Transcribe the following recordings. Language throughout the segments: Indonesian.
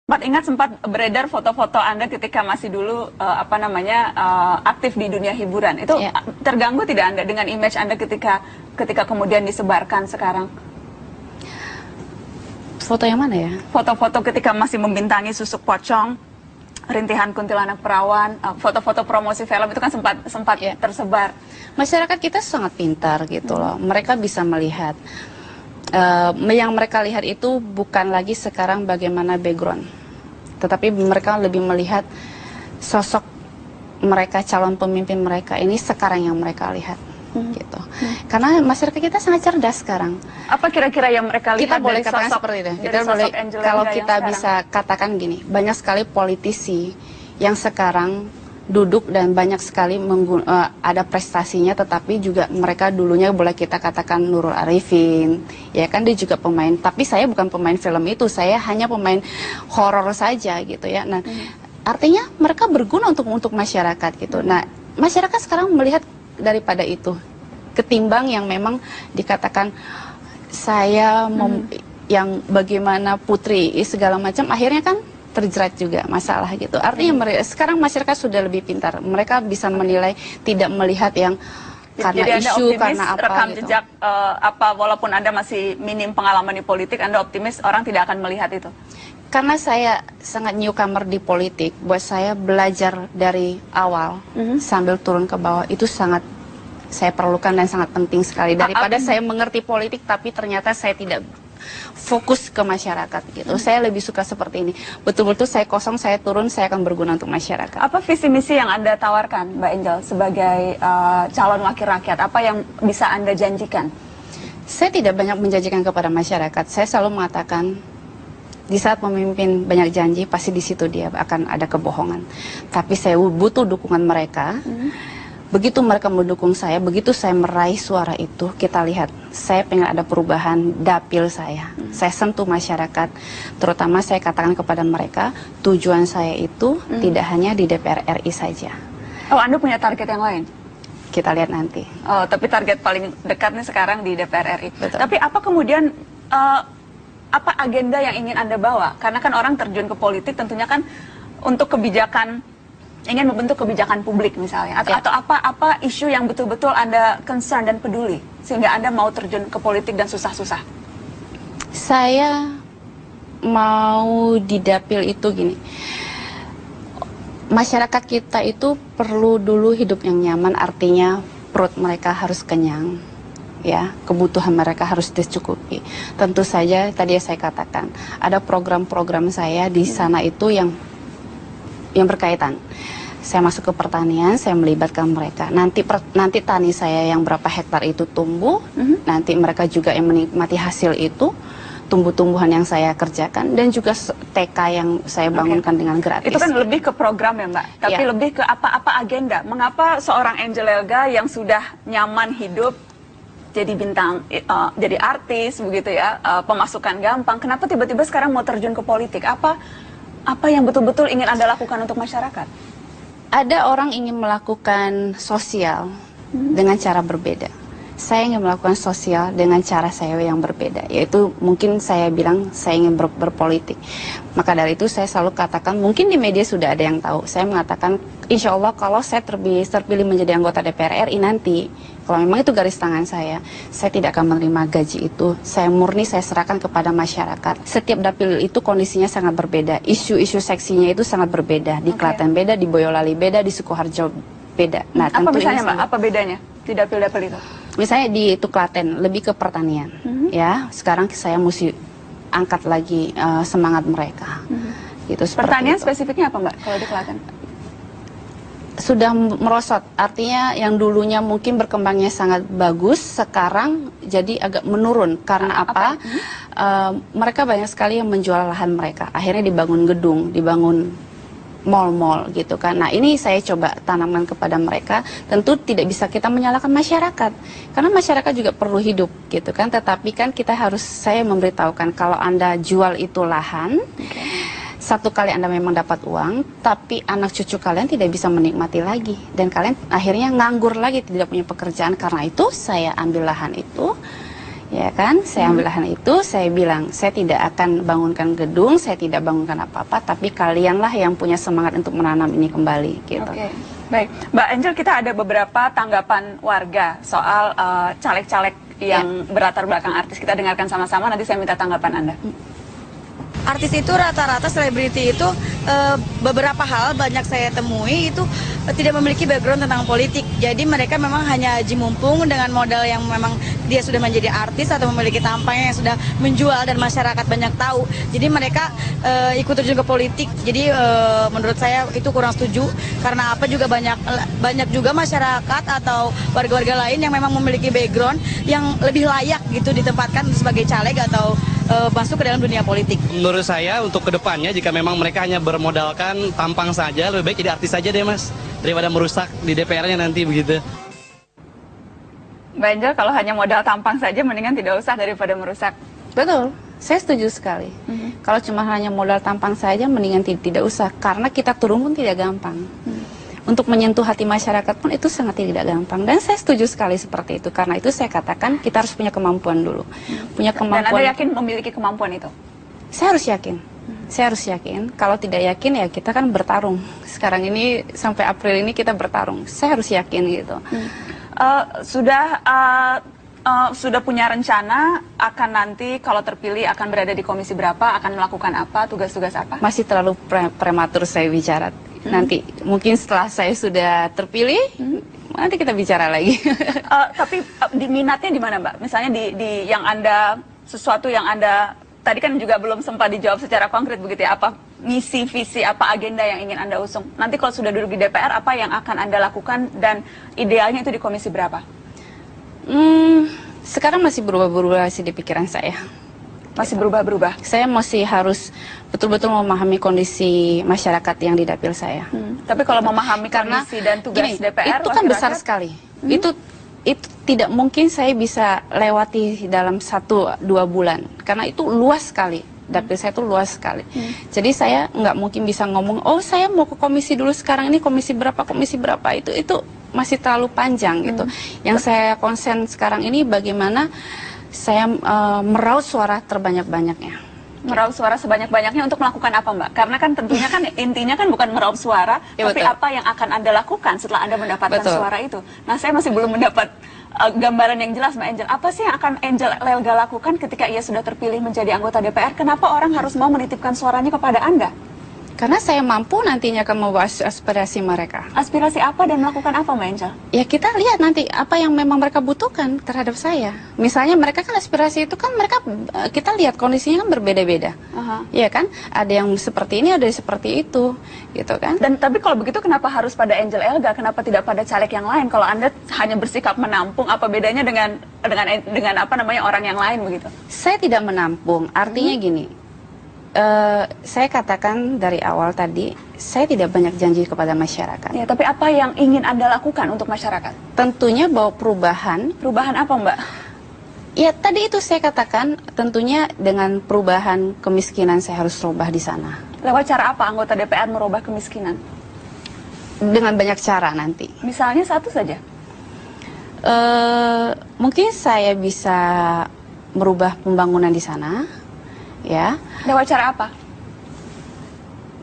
Ingat sempat beredar foto-foto Anda ketika masih dulu aktif di dunia hiburan. Itu Ya. terganggu tidak Anda dengan image Anda ketika kemudian disebarkan sekarang? Foto yang mana ya? Foto-foto ketika masih membintangi Susuk Pocong, Rintihan Kuntilanak Perawan, foto-foto promosi film itu kan sempat Ya. tersebar. Masyarakat kita sangat pintar gitu loh. Mereka bisa melihat. Yang mereka lihat itu bukan lagi sekarang bagaimana background, tetapi mereka lebih melihat sosok mereka, calon pemimpin mereka ini sekarang yang mereka lihat. Gitu. Karena masyarakat kita sangat cerdas sekarang. Apa kira-kira yang mereka lihat Kita boleh dari katakan sosok, seperti itu. dari Kita sosok boleh, Angela kalau Enggak kita yang bisa katakan gini, banyak sekali politisi yang sekarang duduk dan banyak sekali ada prestasinya, tetapi juga mereka dulunya boleh kita katakan Nurul Arifin, ya kan, dia juga pemain. Tapi saya bukan pemain film itu, saya hanya pemain horor saja gitu ya. Nah, artinya mereka berguna untuk masyarakat gitu. Nah, masyarakat sekarang melihat daripada itu, ketimbang yang memang dikatakan saya yang bagaimana putri segala macam, akhirnya kan terjerat juga masalah gitu. Artinya sekarang masyarakat sudah lebih pintar. Mereka bisa menilai, tidak melihat yang karena jadi isu, Anda optimis, karena apa rekam gitu. jejak walaupun Anda masih minim pengalaman di politik, Anda optimis orang tidak akan melihat itu? Karena saya sangat newcomer di politik, buat saya belajar dari awal sambil turun ke bawah itu sangat saya perlukan dan sangat penting sekali. Daripada saya mengerti politik tapi ternyata saya tidak fokus ke masyarakat gitu. Saya lebih suka seperti ini. Betul-betul saya kosong, saya turun, saya akan berguna untuk masyarakat. Apa visi misi yang Anda tawarkan, Mbak Angel, sebagai calon wakil rakyat? Apa yang bisa Anda janjikan? Saya tidak banyak menjanjikan kepada masyarakat. Saya selalu mengatakan, di saat pemimpin banyak janji, pasti di situ dia akan ada kebohongan. Tapi saya butuh dukungan mereka. Begitu mereka mendukung saya, begitu saya meraih suara itu, kita lihat, saya pengen ada perubahan dapil saya. Saya sentuh masyarakat, terutama saya katakan kepada mereka, tujuan saya itu tidak hanya di DPR RI saja. Oh, Anda punya target yang lain? Kita lihat nanti. Oh, tapi target paling dekat nih sekarang di DPR RI. Betul. Tapi apa kemudian, apa agenda yang ingin Anda bawa? Karena kan orang terjun ke politik tentunya kan untuk kebijakan, ingin membentuk kebijakan publik misalnya, atau apa isu yang betul-betul Anda concern dan peduli sehingga Anda mau terjun ke politik dan susah-susah? Saya mau di dapil itu gini, masyarakat kita itu perlu dulu hidup yang nyaman, artinya perut mereka harus kenyang, ya, kebutuhan mereka harus dicukupi. Tentu saja tadi saya katakan ada program-program saya di sana itu yang berkaitan. Saya masuk ke pertanian, saya melibatkan mereka. Nanti tani saya yang berapa hektar itu tumbuh, nanti mereka juga yang menikmati hasil itu, tumbuh-tumbuhan yang saya kerjakan, dan juga TK yang saya bangunkan dengan gratis. Itu kan lebih ke program ya, Mbak, tapi lebih ke apa agenda. Mengapa seorang Angel Elga yang sudah nyaman hidup jadi bintang, jadi artis begitu ya, pemasukan gampang, kenapa tiba-tiba sekarang mau terjun ke politik? Apa yang betul-betul ingin Anda lakukan untuk masyarakat? Ada orang ingin melakukan sosial dengan cara berbeda. Saya ingin melakukan sosial dengan cara saya yang berbeda, yaitu mungkin saya bilang saya ingin berpolitik. Maka dari itu saya selalu katakan, mungkin di media sudah ada yang tahu, saya mengatakan insya Allah kalau saya terpilih menjadi anggota DPR RI nanti, kalau memang itu garis tangan saya tidak akan menerima gaji itu. Saya murni, saya serahkan kepada masyarakat. Setiap dapil itu kondisinya sangat berbeda, isu-isu seksinya itu sangat berbeda. Di Klaten beda, di Boyolali beda, di Sukoharjo beda. Nah, apa misalnya Mbak, apa bedanya di dapil-dapil itu? Misalnya di itu Klaten lebih ke pertanian, ya. Sekarang saya mesti angkat lagi semangat mereka. Gitu, pertanian itu. Spesifiknya apa Mbak kalau di Klaten? Sudah merosot, artinya yang dulunya mungkin berkembangnya sangat bagus, sekarang jadi agak menurun. Karena apa? Mereka banyak sekali yang menjual lahan mereka, akhirnya dibangun gedung, dibangun mall-mall gitu kan. Nah, ini saya coba tanamkan kepada mereka. Tentu tidak bisa kita menyalahkan masyarakat, karena masyarakat juga perlu hidup gitu kan. Tetapi kan saya memberitahukan, kalau Anda jual itu lahan, satu kali Anda memang dapat uang, tapi anak cucu kalian tidak bisa menikmati lagi, dan kalian akhirnya nganggur lagi, tidak punya pekerjaan. Karena itu saya ambil lahan itu, Ya kan, saya ambil lahan itu, saya bilang, saya tidak akan bangunkan gedung, saya tidak bangunkan apa-apa, tapi kalianlah yang punya semangat untuk menanam ini kembali, gitu. Oke, baik. Mbak Angel, kita ada beberapa tanggapan warga soal caleg-caleg yang berlatar belakang artis. Kita dengarkan sama-sama, nanti saya minta tanggapan Anda. Artis itu rata-rata selebriti itu beberapa hal banyak saya temui itu tidak memiliki background tentang politik. Jadi mereka memang hanya aji mumpung dengan modal yang memang dia sudah menjadi artis atau memiliki tampang yang sudah menjual dan masyarakat banyak tahu. Jadi mereka ikut terjun ke politik. Jadi menurut saya itu kurang setuju karena apa juga banyak juga masyarakat atau warga-warga lain yang memang memiliki background yang lebih layak gitu ditempatkan sebagai caleg atau masuk ke dalam dunia politik. Menurut saya untuk kedepannya jika memang mereka hanya bermodalkan tampang saja, lebih baik jadi artis saja deh mas, daripada merusak di DPR-nya nanti begitu. Mbak Angel, kalau hanya modal tampang saja mendingan tidak usah daripada merusak. Betul, saya setuju sekali. Kalau cuma hanya modal tampang saja mendingan tidak usah, karena kita turun pun tidak gampang. Untuk menyentuh hati masyarakat pun itu sangat tidak gampang. Dan saya setuju sekali seperti itu. Karena itu saya katakan kita harus punya kemampuan dulu. Punya kemampuan. Dan Anda yakin memiliki kemampuan itu? Saya harus yakin. Saya harus yakin. Kalau tidak yakin ya kita kan bertarung. Sekarang ini sampai April ini kita bertarung. Saya harus yakin gitu. Sudah punya rencana akan nanti kalau terpilih akan berada di komisi berapa, akan melakukan apa, tugas-tugas apa? Masih terlalu prematur saya bicara. Nanti mungkin setelah saya sudah terpilih, nanti kita bicara lagi. Tapi di minatnya di mana Mbak? Misalnya di yang Anda, sesuatu yang Anda, tadi kan juga belum sempat dijawab secara konkret begitu ya, apa misi, visi, apa agenda yang ingin Anda usung? Nanti kalau sudah duduk di DPR, apa yang akan Anda lakukan dan idealnya itu di komisi berapa? Sekarang masih berubah-berubah sih di pikiran saya. Masih berubah-berubah? Saya masih harus betul-betul memahami kondisi masyarakat yang di dapil saya. Tapi kalau memahami kondisi dan tugas DPR, itu kan besar sekali. Itu tidak mungkin saya bisa lewati dalam 1-2 bulan. Karena itu luas sekali. Dapil saya itu luas sekali. Jadi saya nggak mungkin bisa ngomong, oh saya mau ke komisi dulu sekarang ini komisi berapa. Itu masih terlalu panjang gitu. Yang saya konsen sekarang ini bagaimana saya meraup suara terbanyak-banyaknya. Meraup suara sebanyak-banyaknya untuk melakukan apa Mbak? Karena kan tentunya kan intinya kan bukan meraup suara, Ya, tapi betul. apa yang akan Anda lakukan setelah Anda mendapatkan Betul. suara itu. Nah saya masih belum mendapat gambaran yang jelas Mbak Angel. Apa sih yang akan Angel Elga lakukan ketika ia sudah terpilih menjadi anggota DPR? Kenapa orang harus mau menitipkan suaranya kepada Anda? Karena saya mampu nantinya akan membawa aspirasi mereka. Aspirasi apa dan melakukan apa Mbak Angel? Ya kita lihat nanti apa yang memang mereka butuhkan terhadap saya. Misalnya mereka kan aspirasi itu kan mereka, kita lihat kondisinya kan berbeda-beda. Iya kan? Ada yang seperti ini, ada yang seperti itu, gitu kan? Dan tapi kalau begitu kenapa harus pada Angel Elga? Kenapa tidak pada caleg yang lain? Kalau Anda hanya bersikap menampung, apa bedanya dengan apa namanya orang yang lain begitu? Saya tidak menampung. Artinya gini. Saya katakan dari awal tadi, saya tidak banyak janji kepada masyarakat. Ya, tapi apa yang ingin Anda lakukan untuk masyarakat? Tentunya bahwa perubahan. Perubahan apa Mbak? Ya tadi itu saya katakan, tentunya dengan perubahan kemiskinan saya harus rubah di sana. Lewat cara apa anggota DPR merubah kemiskinan? Dengan banyak cara nanti. Misalnya satu saja. Mungkin saya bisa merubah pembangunan di sana, ya. Lewat cara apa?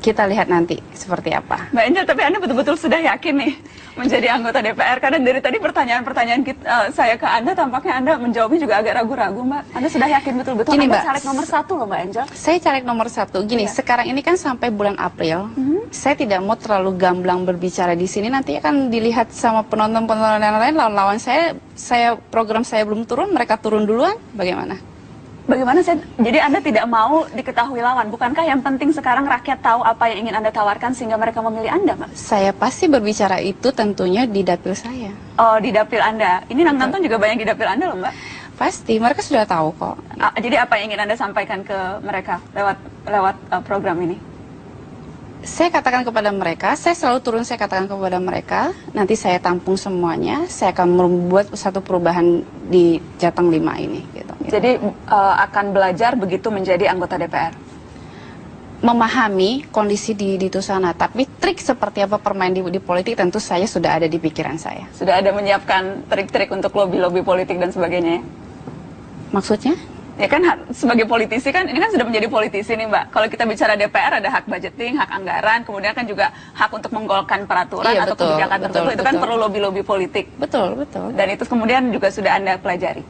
Kita lihat nanti seperti apa. Mbak Angel, tapi Anda betul-betul sudah yakin nih menjadi anggota DPR? Karena dari tadi pertanyaan-pertanyaan saya ke Anda, tampaknya Anda menjawabnya juga agak ragu-ragu, Mbak. Anda sudah yakin betul-betul Gini, Anda Mbak, caleg nomor 1 loh, Mbak Angel? Saya caleg nomor 1. Gini, sekarang ini kan sampai bulan April. Saya tidak mau terlalu gamblang berbicara di sini. Nanti akan dilihat sama penonton-penonton yang lain. Lawan saya program saya belum turun, mereka turun duluan. Bagaimana? Bagaimana jadi Anda tidak mau diketahui lawan? Bukankah yang penting sekarang rakyat tahu apa yang ingin Anda tawarkan sehingga mereka memilih Anda, Mbak? Saya pasti berbicara itu tentunya di dapil saya. Oh, di dapil Anda. Ini nonton juga banyak di dapil Anda loh, Mbak. Pasti, mereka sudah tahu kok. Jadi apa yang ingin Anda sampaikan ke mereka lewat program ini? Saya katakan kepada mereka, saya selalu turun, saya katakan kepada mereka, nanti saya tampung semuanya, saya akan membuat satu perubahan di Jateng 5 ini. Gitu. Jadi akan belajar begitu menjadi anggota DPR? Memahami kondisi di itu sana, tapi trik seperti apa permain di politik tentu saya sudah ada di pikiran saya. Sudah ada menyiapkan trik-trik untuk lobby-lobby politik dan sebagainya ya? Maksudnya? Ya kan sebagai politisi kan, ini kan sudah menjadi politisi nih Mbak. Kalau kita bicara DPR ada hak budgeting, hak anggaran, kemudian kan juga hak untuk menggolkan peraturan Iya, atau betul, kebijakan tertentu. betul, Itu kan betul. perlu lobby-lobby politik. Betul, betul. Dan itu kemudian juga sudah Anda pelajari.